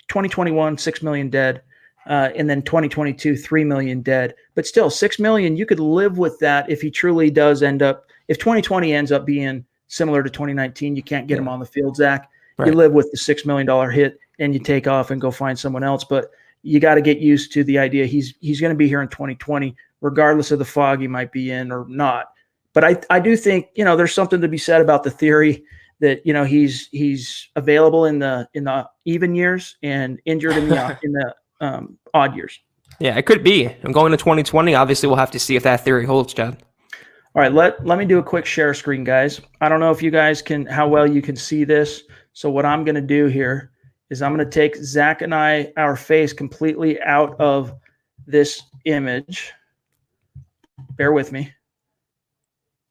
2021, $6 million dead, and then 2022, $3 million dead. But still, $6 million, you could live with that if he truly does end up. If 2020 ends up being similar to 2019, you can't get him on the field, Zach. Right. You live with the $6 million hit, and you take off and go find someone else. But you got to get used to the idea he's going to be here in 2020, regardless of the fog he might be in or not. But I do think, there's something to be said about the theory that, he's available in the even years and injured in the odd years. Yeah, it could be. And going to 2020, obviously we'll have to see if that theory holds, Chad. All right, let me do a quick share screen, guys. I don't know if you guys how well you can see this. So what I'm going to do here is I'm going to take Zach and our face completely out of this image. Bear with me.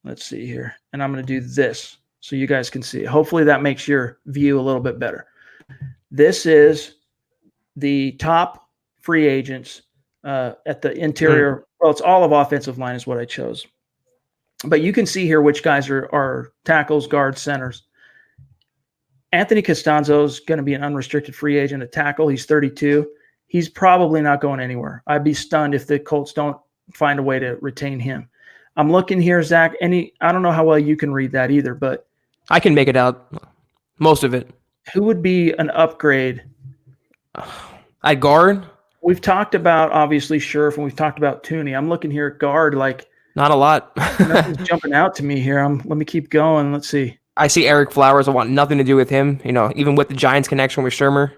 Let's see here. And I'm going to do this so you guys can see. Hopefully that makes your view a little bit better. This is the top free agents at the interior. Well, it's all of offensive line is what I chose. But you can see here which guys are tackles, guards, centers. Anthony Costanzo is going to be an unrestricted free agent at tackle. He's 32. He's probably not going anywhere. I'd be stunned if the Colts don't find a way to retain him. I'm looking here, Zach. I don't know how well you can read that either, but I can make it out. Most of it. Who would be an upgrade? At guard? We've talked about, obviously, Scherf, and we've talked about Tooney. I'm looking here at guard, like not a lot. nothing's jumping out to me here. Let me keep going. Let's see. I see Eric Flowers. I want nothing to do with him. Even with the Giants connection with Shermer.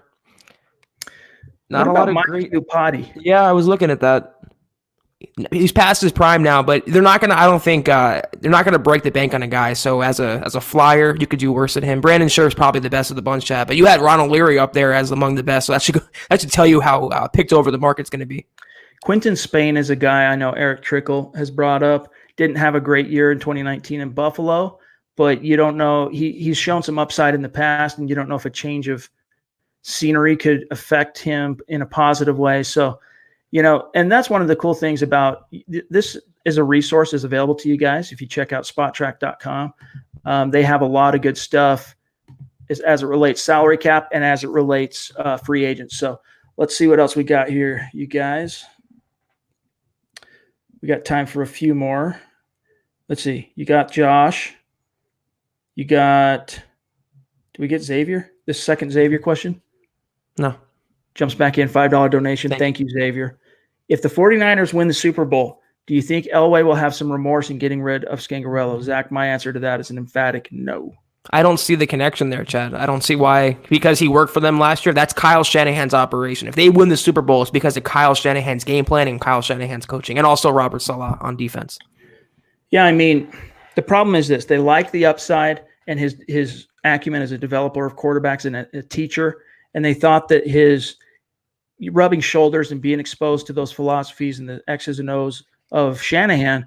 Not a lot of great Potty. Yeah, I was looking at that. He's past his prime now, but they're not gonna. I don't think they're not gonna break the bank on a guy. So as a flyer, you could do worse than him. Brandon Scherf's probably the best of the bunch, Chad. But you had Ronald Leary up there as among the best. So that should tell you how picked over the market's going to be. Quinton Spain is a guy I know Eric Trickle has brought up. Didn't have a great year in 2019 in Buffalo, but you don't know. He's shown some upside in the past, and you don't know if a change of scenery could affect him in a positive way. So, and that's one of the cool things about this is a resource is available to you guys. If you check out spottrack.com, they have a lot of good stuff as it relates salary cap and as it relates free agents. So let's see what else we got here, you guys. We got time for a few more. Let's see. You got Josh. You got, do we get Xavier? This second Xavier question? No. Jumps back in, $5 donation. Thank you, Xavier. If the 49ers win the Super Bowl, do you think Elway will have some remorse in getting rid of Scangarello? Zach, my answer to that is an emphatic no. I don't see the connection there, Chad. I don't see why. Because he worked for them last year, that's Kyle Shanahan's operation. If they win the Super Bowl, it's because of Kyle Shanahan's game plan and Kyle Shanahan's coaching, and also Robert Saleh on defense. Yeah, I mean, the problem is this. They like the upside and his acumen as a developer of quarterbacks and a teacher, and they thought that his rubbing shoulders and being exposed to those philosophies and the X's and O's of Shanahan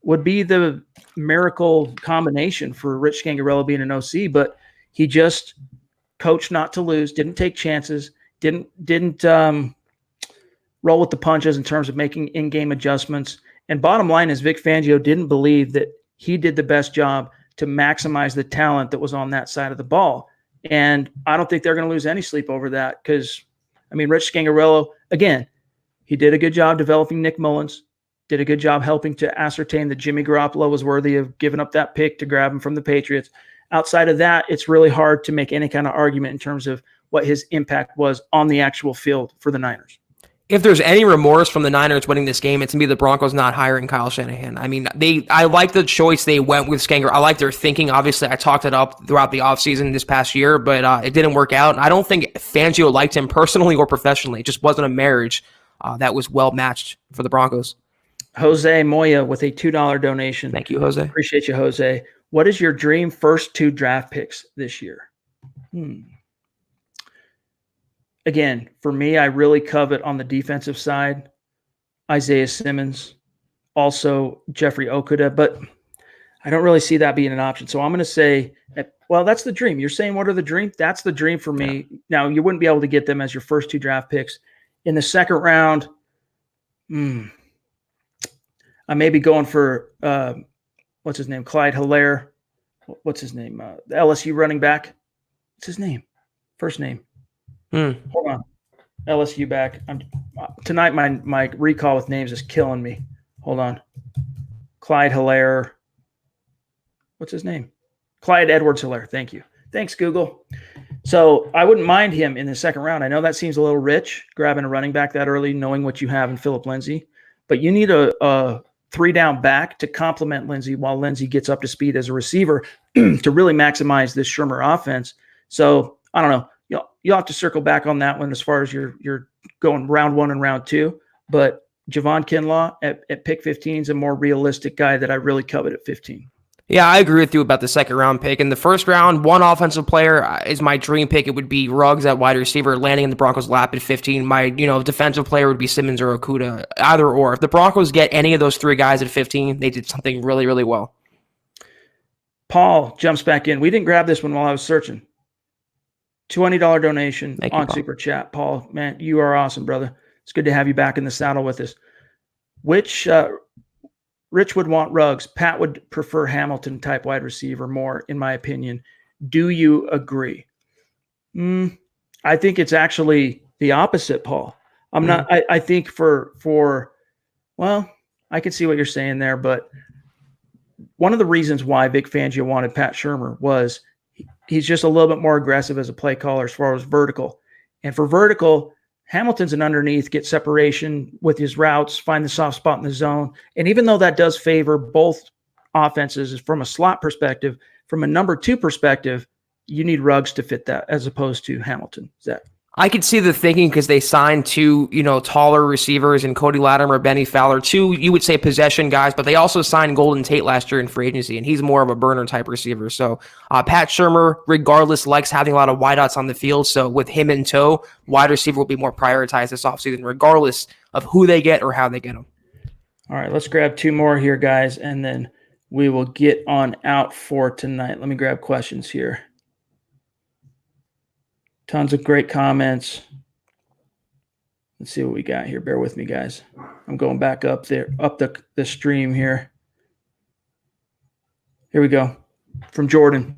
would be the miracle combination for Rich Scangarello being an OC, but he just coached not to lose, didn't take chances, didn't roll with the punches in terms of making in-game adjustments. And bottom line is Vic Fangio didn't believe that he did the best job to maximize the talent that was on that side of the ball. And I don't think they're going to lose any sleep over that because, I mean, Rich Scangarello, again, he did a good job developing Nick Mullins, did a good job helping to ascertain that Jimmy Garoppolo was worthy of giving up that pick to grab him from the Patriots. Outside of that, it's really hard to make any kind of argument in terms of what his impact was on the actual field for the Niners. If there's any remorse from the Niners winning this game, it's going to be the Broncos not hiring Kyle Shanahan. I mean, I like the choice they went with Scanger. I like their thinking. Obviously, I talked it up throughout the offseason this past year, but it didn't work out. I don't think Fangio liked him personally or professionally. It just wasn't a marriage that was well matched for the Broncos. Jose Moya with a $2 donation. Thank you, Jose. Appreciate you, Jose. What is your dream first 2 draft picks this year? Again, for me, I really covet on the defensive side Isaiah Simmons, also Jeffrey Okudah, but I don't really see that being an option. So I'm going to say, well, that's the dream. You're saying what are the dream? That's the dream for me. Yeah. Now, you wouldn't be able to get them as your first 2 draft picks. In the second round, I may be going for, what's his name? Clyde Hilaire. What's his name? The LSU running back. What's his name? First name. Hold on. LSU back. Tonight, my recall with names is killing me. Hold on. Clyde Hilaire. What's his name? Clyde Edwards-Hilaire. Thank you. Thanks, Google. So I wouldn't mind him in the second round. I know that seems a little rich, grabbing a running back that early, knowing what you have in Phillip Lindsay. But you need a 3-down back to complement Lindsay while Lindsay gets up to speed as a receiver to really maximize this Shermer offense. So I don't know. You'll have to circle back on that one as far as you're going round 1 and round 2. but Javon Kinlaw at pick 15 is a more realistic guy that I really covet at 15. Yeah, I agree with you about the second round pick. In the first round, one offensive player is my dream pick. It would be Ruggs at wide receiver, landing in the Broncos' lap at 15. My, defensive player would be Simmons or Okudah, either or. If the Broncos get any of those three guys at 15, they did something really, really well. Paul jumps back in. We didn't grab this one while I was searching. $20 donation on Super Chat. Paul, man, you are awesome, brother. It's good to have you back in the saddle with us. Which Rich would want Ruggs. Pat would prefer Hamilton type wide receiver more, in my opinion. Do you agree? I think it's actually the opposite, Paul. I'm not. I think well, I can see what you're saying there, but one of the reasons why Vic Fangio wanted Pat Shurmur was he's just a little bit more aggressive as a play caller as far as vertical. And for vertical, Hamilton's an underneath, get separation with his routes, find the soft spot in the zone. And even though that does favor both offenses from a slot perspective, from a number 2 perspective, you need Ruggs to fit that as opposed to Hamilton. Zach? I could see the thinking because they signed 2, taller receivers in Cody Latimer, Benny Fowler, 2, you would say possession guys, but they also signed Golden Tate last year in free agency, and he's more of a burner type receiver. So Pat Shurmur, regardless, likes having a lot of wideouts on the field. So with him in tow, wide receiver will be more prioritized this offseason, regardless of who they get or how they get them. All right, let's grab 2 more here, guys, and then we will get on out for tonight. Let me grab questions here. Tons of great comments. Let's see what we got here. Bear with me, guys. I'm going back up there, up the stream here. Here we go. From Jordan.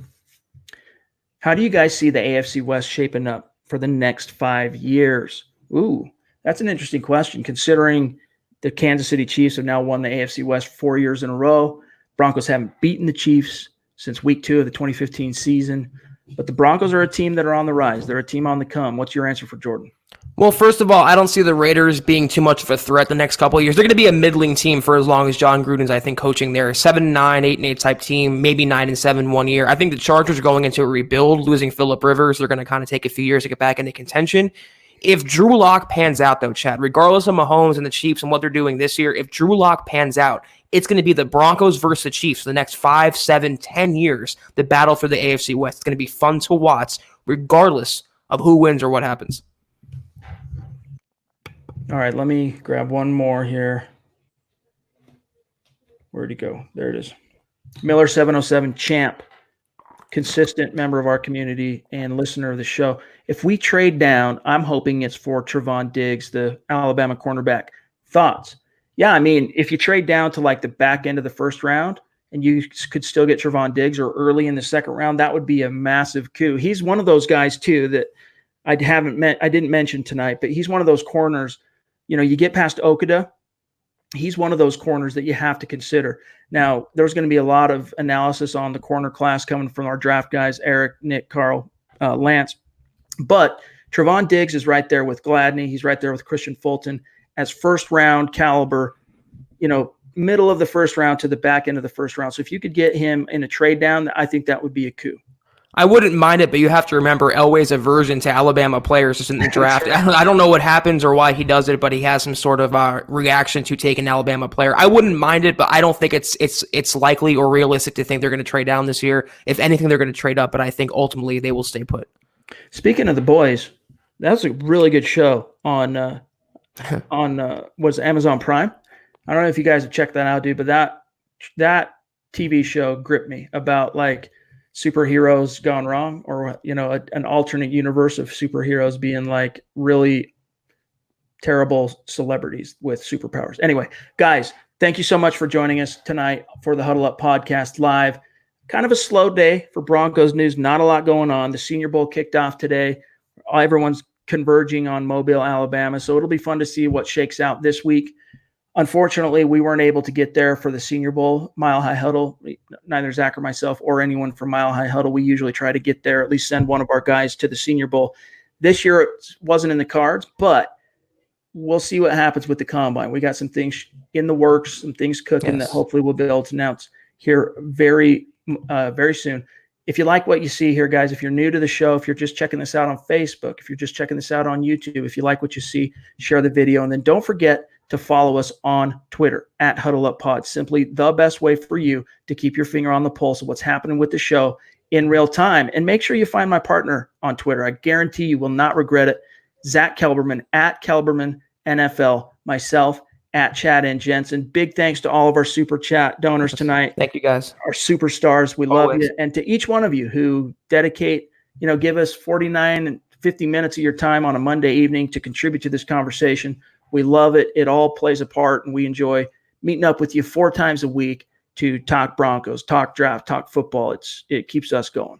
How do you guys see the AFC West shaping up for the next 5 years? Ooh, that's an interesting question, considering the Kansas City Chiefs have now won the AFC West 4 years in a row. Broncos haven't beaten the Chiefs since week 2 of the 2015 season. But the Broncos are a team that are on the rise. They're a team on the come. What's your answer for Jordan? Well, first of all, I don't see the Raiders being too much of a threat the next couple of years. They're going to be a middling team for as long as John Gruden's, I think, coaching there. 7-9, 8-8 type team, maybe 9-7 one year. I think the Chargers are going into a rebuild, losing Phillip Rivers. They're going to kind of take a few years to get back into contention. If Drew Lock pans out, though, Chad, regardless of Mahomes and the Chiefs and what they're doing this year, if Drew Lock pans out, it's going to be the Broncos versus the Chiefs for the next 5, 7, 10 years, the battle for the AFC West. It's going to be fun to watch, regardless of who wins or what happens. All right, let me grab one more here. Where'd he go? There it is. Miller707 Champ, consistent member of our community and listener of the show. If we trade down, I'm hoping it's for Trevon Diggs, the Alabama cornerback. Thoughts? Yeah, I mean, if you trade down to like the back end of the first round and you could still get Trevon Diggs or early in the second round, that would be a massive coup. He's one of those guys too that I didn't mention tonight, but he's one of those corners. You get past Okudah, he's one of those corners that you have to consider. Now, there's going to be a lot of analysis on the corner class coming from our draft guys, Eric, Nick, Carl, Lance. But Trevon Diggs is right there with Gladney. He's right there with Christian Fulton as first round caliber, middle of the first round to the back end of the first round. So if you could get him in a trade down, I think that would be a coup. I wouldn't mind it, but you have to remember Elway's aversion to Alabama players just in the draft. Right. I don't know what happens or why he does it, but he has some sort of reaction to take an Alabama player. I wouldn't mind it, but I don't think it's likely or realistic to think they're going to trade down this year. If anything, they're going to trade up, but I think ultimately they will stay put. Speaking of the boys, that was a really good show on was Amazon Prime. I don't know if you guys have checked that out, dude, but that TV show gripped me about like superheroes gone wrong, or an alternate universe of superheroes being like really terrible celebrities with superpowers. Anyway, guys, thank you so much for joining us tonight for the Huddle Up Podcast live. Kind of a slow day for Broncos news. Not a lot going on. The Senior Bowl kicked off today. Everyone's converging on Mobile, Alabama. So it'll be fun to see what shakes out this week. Unfortunately, we weren't able to get there for the Senior Bowl Mile High Huddle. Neither Zach or myself or anyone from Mile High Huddle. We usually try to get there, at least send one of our guys to the Senior Bowl. This year it wasn't in the cards, but we'll see what happens with the Combine. We got some things in the works, some things cooking that hopefully we'll be able to announce here very soon. If you like what you see here, guys, if you're new to the show, if you're just checking this out on Facebook, if you're just checking this out on YouTube, if you like what you see, share the video. And then don't forget to follow us on Twitter at Huddle Up Pod. Simply the best way for you to keep your finger on the pulse of what's happening with the show in real time. And make sure you find my partner on Twitter. I guarantee you will not regret it. Zack Kelberman at Kelberman NFL, myself at Chad and Jensen. Big thanks to all of our super chat donors tonight. Thank you, guys. Our superstars. We love you. And to each one of you who dedicate, give us 49 and 50 minutes of your time on a Monday evening to contribute to this conversation. We love it. It all plays a part, and we enjoy meeting up with you 4 times a week to talk Broncos, talk draft, talk football. It keeps us going.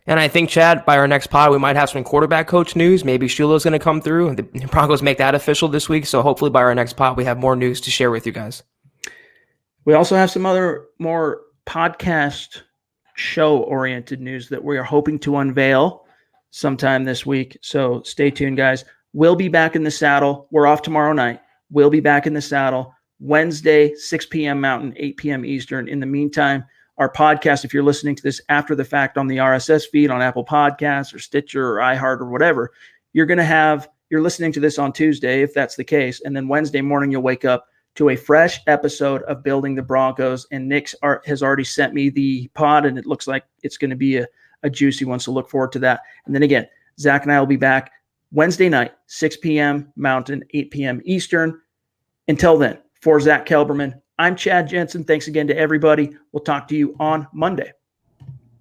And I think, Chad, by our next pod, we might have some quarterback coach news. Maybe Shulo's going to come through. The Broncos make that official this week. So hopefully by our next pod, we have more news to share with you guys. We also have some other more podcast show-oriented news that we are hoping to unveil sometime this week. So stay tuned, guys. We'll be back in the saddle. We're off tomorrow night. We'll be back in the saddle Wednesday, 6 p.m. Mountain, 8 p.m. Eastern. In the meantime, our podcast, if you're listening to this after the fact on the RSS feed on Apple Podcasts or Stitcher or iHeart or whatever, you're listening to this on Tuesday, if that's the case. And then Wednesday morning, you'll wake up to a fresh episode of Building the Broncos. And Nick has already sent me the pod, and it looks like it's going to be a juicy one. So look forward to that. And then again, Zach and I will be back Wednesday night, 6 p.m. Mountain, 8 p.m. Eastern. Until then, for Zack Kelberman, I'm Chad Jensen. Thanks again to everybody. We'll talk to you on Monday.